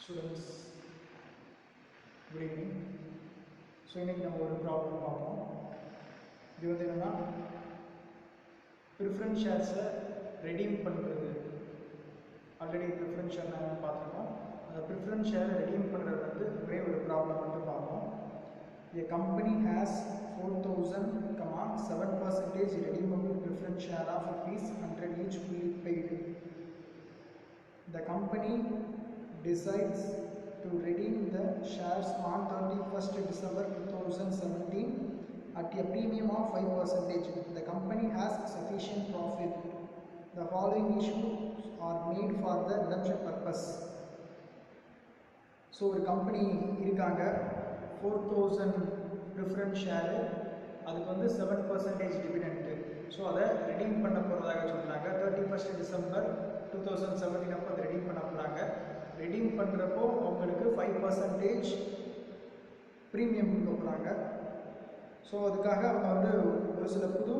Students, good evening. So இன்னைக்கு நம்ம ஒரு ப்ராப்ளம் பார்ப்போம். இது வந்து என்னன்னா ப்ரிஃபரன்ஸ் ஷேர்ஸை ரெடீம் பண்ணுறது. ஆல்ரெடி ப்ரிஃபரன்ஸ் ஷேர் நாங்கள் பார்த்துருக்கோம். அந்த ப்ரிஃபரன்ஸ் ஷேரை ரெடீம் பண்ணுறது வந்து ஒரே ஒரு ப்ராப்ளம் மட்டும் பார்ப்போம். A company has 4,000,7% redeemable preference share of ₹100 each fully paid. The company decides to redeem the shares on 31st December 2017 at a premium of 5%. The company has sufficient profit. The following issues are made for the redemption purpose. So ஒரு company இருக்காங்க, 4,000 preference share, அதுக்கு வந்து 7% dividend. So அதை redeem பண்ண போகிறதாக சொல்கிறாங்க. 31st December 2017 அப்போ அதை redeem பண்ண போகிறாங்க. ரெடீம் பண்ணுறப்போ அவங்களுக்கு 5% ப்ரீமியம் கொடுக்க போகிறாங்க. ஸோ அதுக்காக அவங்க வந்து ஒரு சில புது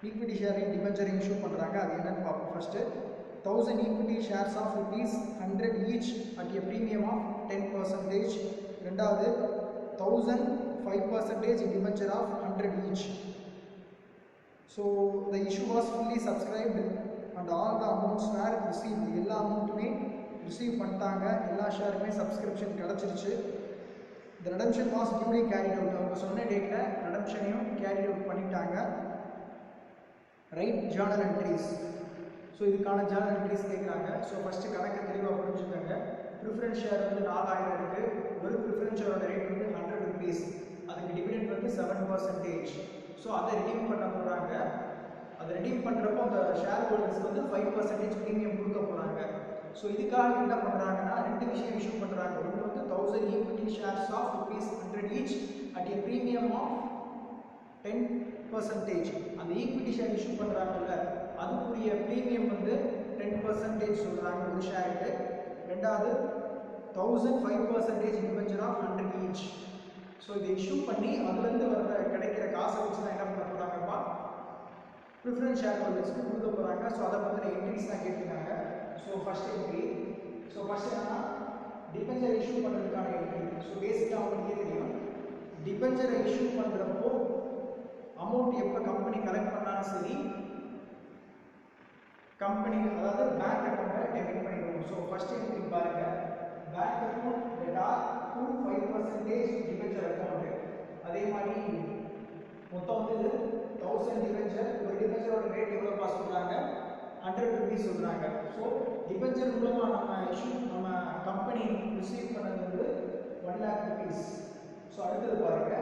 ஈக்விட்டி ஷேரிங் டிபென்ச்சர் இஷ்யூ பண்ணுறாங்க. அது என்னன்னு பார்ப்போம். First 1000 equity shares of ₹100 each at a premium of 10%. ரெண்டாவது 1000 5% debenture of 100 each. So the issue was fully subscribed and all the amounts were receive. எல்லா அமௌண்ட்டுமே ரிசீவ் பண்ணிட்டாங்க, எல்லா ஷேருமே சப்ஸ்கிரிப்ஷன் கிடச்சிருச்சு. The redemption was duly carried out. அவங்க சொன்ன டேட்டில் ரெடம்ஷனையும் கேரி அவுட் பண்ணிட்டாங்க. Write journal entries. ஸோ இதுக்கான ஜேர்னல் என்ட்ரிஸ் கேட்குறாங்க. ஸோ ஃபஸ்ட்டு கணக்கு தெளிவாக புரிஞ்சுக்கோங்க. ப்ரிஃபரன்ஸ் ஷேர் வந்து 4000 இருக்குது. ஒரு ப்ரிஃபரன்ஸ் ஷேரோட ரேட் வந்து ₹100. அதுக்கு டிவிடெண்ட் வந்து 7%. ஸோ அதை ரெடீம் பண்ண போகிறாங்க. அதை ரெடீம் பண்ணுறப்போ அந்த ஷேர் ஹோல்டர்ஸ்க்கு வந்து 5% ப்ரீமியம் கொடுக்க போகிறாங்க. ஸோ இதுக்காக என்ன பண்ணுறாங்கன்னா ரெண்டு விஷயம் இஷ்யூ பண்ணுறாங்க. ஒன்று வந்து 1000 equity shares of ₹100 each at a premium of 10%. அந்த ஈக்விட்டி ஷேர் இஷ்யூ பண்ணுறாங்கல்ல, அதுக்குரிய ப்ரீமியம் வந்து 10% சொல்கிறாங்க ஒரு ஷேருக்கு. ரெண்டாவது 1000 5% டிபென்ச்சர் ஆஃப் 100 ஈச். ஸோ இதை இஷ்யூ பண்ணி அதுலேருந்து வர கிடைக்கிற காசை வச்சு தான் என்ன பண்ண போகிறாங்கப்பா, ப்ரிஃபரன்ஸ் ஷேர் ஹோல்டர்ஸ்க்கு கொடுக்க போகிறாங்க. ஸோ அதை பற்றின என்ட்ரிஸ் தான் கேட்டிருக்காங்க. So first entry. So first என்னன்னா டிபென்ச்சர் இஷ்யூ பண்ணுறதுக்கான என்ட்ரி. ஸோ பேசிக்காக அவங்களுக்கே தெரியும், டிபென்ச்சரை இஷ்யூ பண்ணுறப்போ அமௌண்ட் எப்போ கம்பெனி கலெக்ட் பண்ணாலும் சரி, கம்பெனி அதாவது பேங்க் அக்கௌண்ட்டை டெபிட் பண்ணிடுவோம். ஸோ ஃபர்ஸ்ட் என்ட்ரி பாருங்க, bank account debtor to 5% debenture account. அதே மாதிரி மொத்தம் வந்து 1000 டிபென்ச்சர். ஒரு டிபென்ச்சரோட ரேட் எவ்வளோ பாஸ் சொல்கிறாங்க, ₹100 சொல்கிறாங்க. ஸோ டிபென்ச்சர் மூலமாக நம்ம கம்பெனி ரிசீவ் பண்ணது வந்து ₹1,00,000. ஸோ அடுத்தது பாருங்க,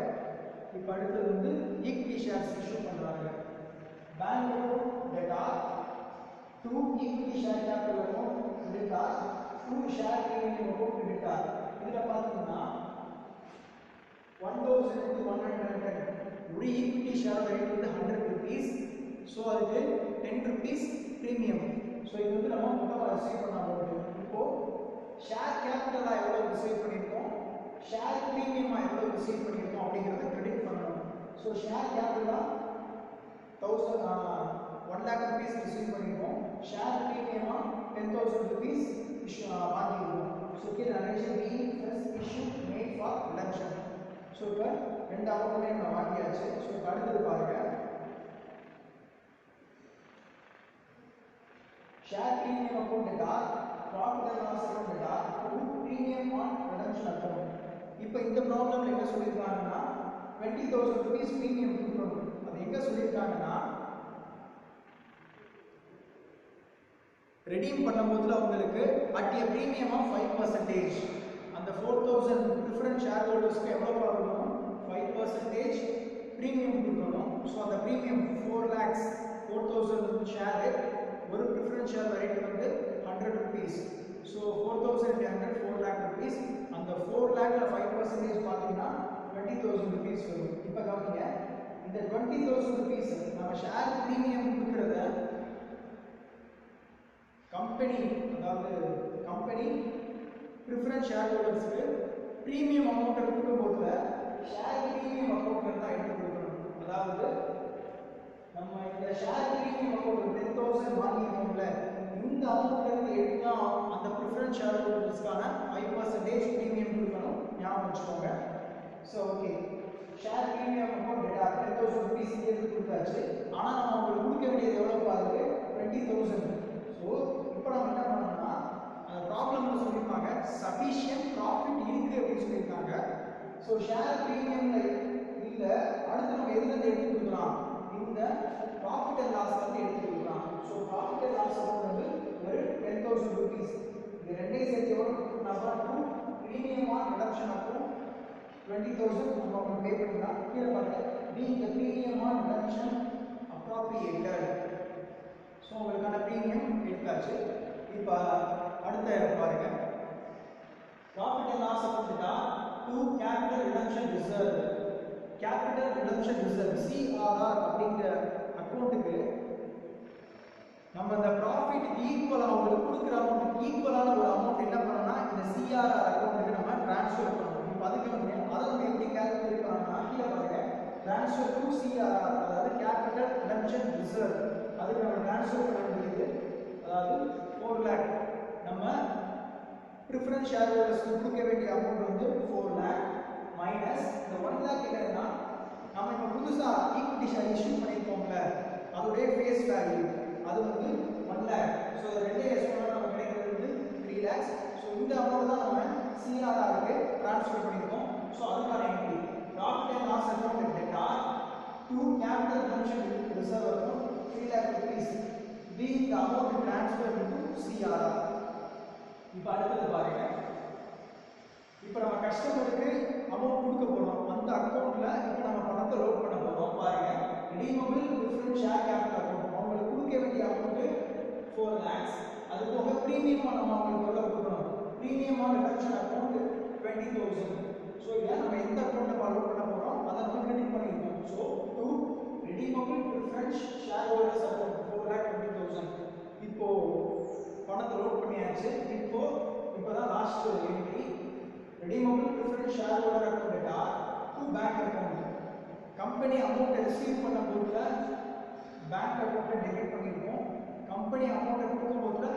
இப்போ அடுத்தது வந்து ஈக்விட்டி ஷேர்ஸ் இஷ்யூ பண்ணுறாங்க. Bank account debtor to equity share capital account creditor to share premium account creditor. இதில் பார்த்தீங்கன்னா 1,110 ஒரு ஈக்விட்டி ஷேர் ரேட் வந்து ₹100. ஸோ அதுக்கு ₹10 ப்ரீமியம். ஸோ இது வந்து நம்ம மொத்தமாக ரிசீவ் பண்ண அமௌண்ட். இப்போது ஷேர் கேபிட்டலாக எவ்வளோ ரிசீவ் பண்ணியிருக்கோம், ஷேர் ப்ரீமியமாக எவ்வளோ ரிசீவ் பண்ணியிருக்கோம் அப்படிங்கிறத கிரெடிட் பண்ணணும். ஸோ ஷேர் கேபிட்டலாக ₹1,00,000 ரிசீவ் பண்ணியிருக்கோம், ஷேர் ப்ரீமியமாக ₹10,000 வாங்கியிருக்கோம். ஸோ கீழே narration being first issue made for redemption. So இப்போ ரெண்டு அமௌண்ட்டுமே நம்ம வாங்கியாச்சு. ஸோ இப்போ அடுத்தது பாருங்க, share premium account debtor profit and loss account debtor to premium on redemption account. இப்போ இந்த ப்ராப்ளம்ல என்ன சொல்லியிருக்காங்கன்னா ₹20,000 ப்ரீமியம் கொடுக்கணும். அது எங்கே சொல்லியிருக்காங்கன்னா ரெடீம் பண்ணும்போது அவங்களுக்கு அட் எ ப்ரீமியம் ஆஃப் 5%. அந்த 4,000 ப்ரிஃபரன்ஸ் ஷேர் ஹோல்டர்ஸ்க்கு எவ்வளோ கொடுக்கணும், 5% ப்ரீமியம் கொடுக்கணும். ஸோ அந்த ப்ரீமியம் 4 lakhs 4,000 ஷேரு, ஒரு ப்ரிஃபரன்ஸ் ஷேர் ரேட் வந்து ₹100. So 4,100 4 lakh rupees. அந்த 4 lakhல 5% பார்த்தீங்கன்னா ₹20,000 வரும். இப்போ கவனிங்க, இந்த ₹20,000 நம்ம ஷேர் ப்ரீமியம் கொடுக்குறத கம்பெனி, அதாவது கம்பெனி ப்ரிஃபரன்ஸ் ஷேர் ஹோல்டர்ஸ்க்கு ப்ரீமியம் அமௌண்ட்டை கொடுக்கும்போது ஷேர் ப்ரீமியம் அக்கௌண்ட்டில் தான் எடுத்து கொடுக்கணும். அதாவது நம்ம இந்த ஷேர் ப்ரீமியம் அக்கௌண்ட் 10,000 வாங்கியிருக்கோம்ல, இந்த அமௌண்ட்லேருந்து எடுத்து தான் அந்த ப்ரிஃபரன்ஸ் ப்ரிஃபரன்ஸ் ஷேர் ஹோல்டர்ஸ்க்கான 5% ப்ரீமியம் கொடுக்கணும், ஞாபகம் வச்சுக்கோங்க. So okay, share premium amount data 10,000 rupees இயருக்கு கொடுத்தாச்சு. ஆனால் நம்ம அவங்களுக்கு கொடுக்க வேண்டியது எவ்வளோ பாருங்க, 20,000. ஸோ இப்போ நம்ம என்ன பண்ணோம்னா ப்ராப்ளம்னு சொல்லியிருப்பாங்க, சஃபிஷியன்ட் ப்ராஃபிட் இருக்கு அப்படின்னு சொல்லியிருக்காங்க. ஸோ ஷேர் ப்ரீமியம்ல இல்லை, அடுத்து நம்ம எதுலேருந்து எடுத்து கொடுக்கலாம், இந்த ப்ராஃபிட் அண்ட் லாஸ்ல இருந்து எடுத்து கொடுக்கலாம். So profit and loss amount வந்து ஒரு 10,000 ருபீஸ். இது ரெண்டையும் சேர்த்து எவ்வளோ கொடுக்கணும்னா ப்ரீமியம் ஆன் ரிடக்ஷன் அப்புறம் 20,000 நம்ம அவங்க பே பண்ணிக்கலாம். கீழே பாருங்க, being the premium on reduction appropriated. So உங்களுக்கான ப்ரீமியம் எடுத்தாச்சு. இப்போ அடுத்த பாருங்க, profit and loss account to capital reduction reserve. Capital reduction reserve CRR அப்படிங்கிற அக்கௌண்ட்டுக்கு நம்ம இந்த ப்ராஃபிட் ஈக்குவல் அவங்களுக்கு கொடுக்குற அமௌண்ட் ஈக்குவலான ஒரு அமௌண்ட் என்ன பண்ணணும்னா இந்த சிஆர்ஆர் அக்கௌண்ட்டுக்கு நம்ம ட்ரான்ஸ்ஃபர் பண்ணணும். இப்போ அதுக்கு அதை நம்ம எப்படி கால்குலேட் பண்ணணும்னா கீழே பாருங்க, ட்ரான்ஸ்ஃபர் டு சிஆர்ஆர், அதாவது கேபிட்டல் ரிடக்ஷன் ரிசர்வ். அதுக்கு நம்ம ட்ரான்ஸ்ஃபர் பண்ண வேண்டியது, அதாவது 4 lakh நம்ம ப்ரிஃபரன்ஸ் ஷேர் ஹோல்டர்ஸ்க்கு கொடுக்க வேண்டிய அமௌண்ட் வந்து 4 lakh மைனஸ் இந்த 1 lakh என்னன்னா நம்ம இப்போ புதுசாக ஈக்விட்டி ஷேர் இஷ்யூ பண்ணியிருக்கோம்ல, அதோடைய ஃபேஸ் வேல்யூ அது வந்து 1 lakh. ஸோ ரெண்டே எஸ்எம்எல் நம்ம கிடைக்கிறது வந்து 3 lakhs. ஸோ இந்த அமௌண்ட் தான் நம்ம சிஆர்ஆருக்கு ட்ரான்ஸ்ஃபர் பண்ணியிருக்கோம். ஸோ அதுக்கான entry profit and loss account data to capital reduction reserve account 3 lakh rupees being the amount transferred into CRR. இப்போ அடுத்தது பாருங்க, இப்போ நம்ம கஸ்டமருக்கு அமௌண்ட் கொடுக்க போறோம், அந்த அக்கௌண்ட்ல இப்போ நம்ம பணத்தை லோட் பண்ண போறோம். பாருங்க, redeemable preferred share capital account அவங்களுக்கு கொடுக்க வேண்டிய அமௌண்ட் 4 lakhs. அது போக பிரீமியம் நம்ம அவங்களுக்கு எவ்வளவு கொடுக்கணும், premium on reduction account 20,000. So இதை நம்ம எந்த அக்கௌண்ட்டை லோட் பண்ண போறோம் அதை நம்ம கிரெடிட் பண்ணிருக்கோம். So to redeemable preferred shareholders account 4,20,000. இப்போ பணத்தை லோட் பண்ணியாச்சு. இப்போதான் last entry, redeemable preferred shareholder account data to bank account. Company amount receive பண்ணும்போது பேங்க் அக்கௌண்ட்டை டெபிட் பண்ணிருக்கோம், கம்பெனி அமௌண்ட் கொடுக்கும்போது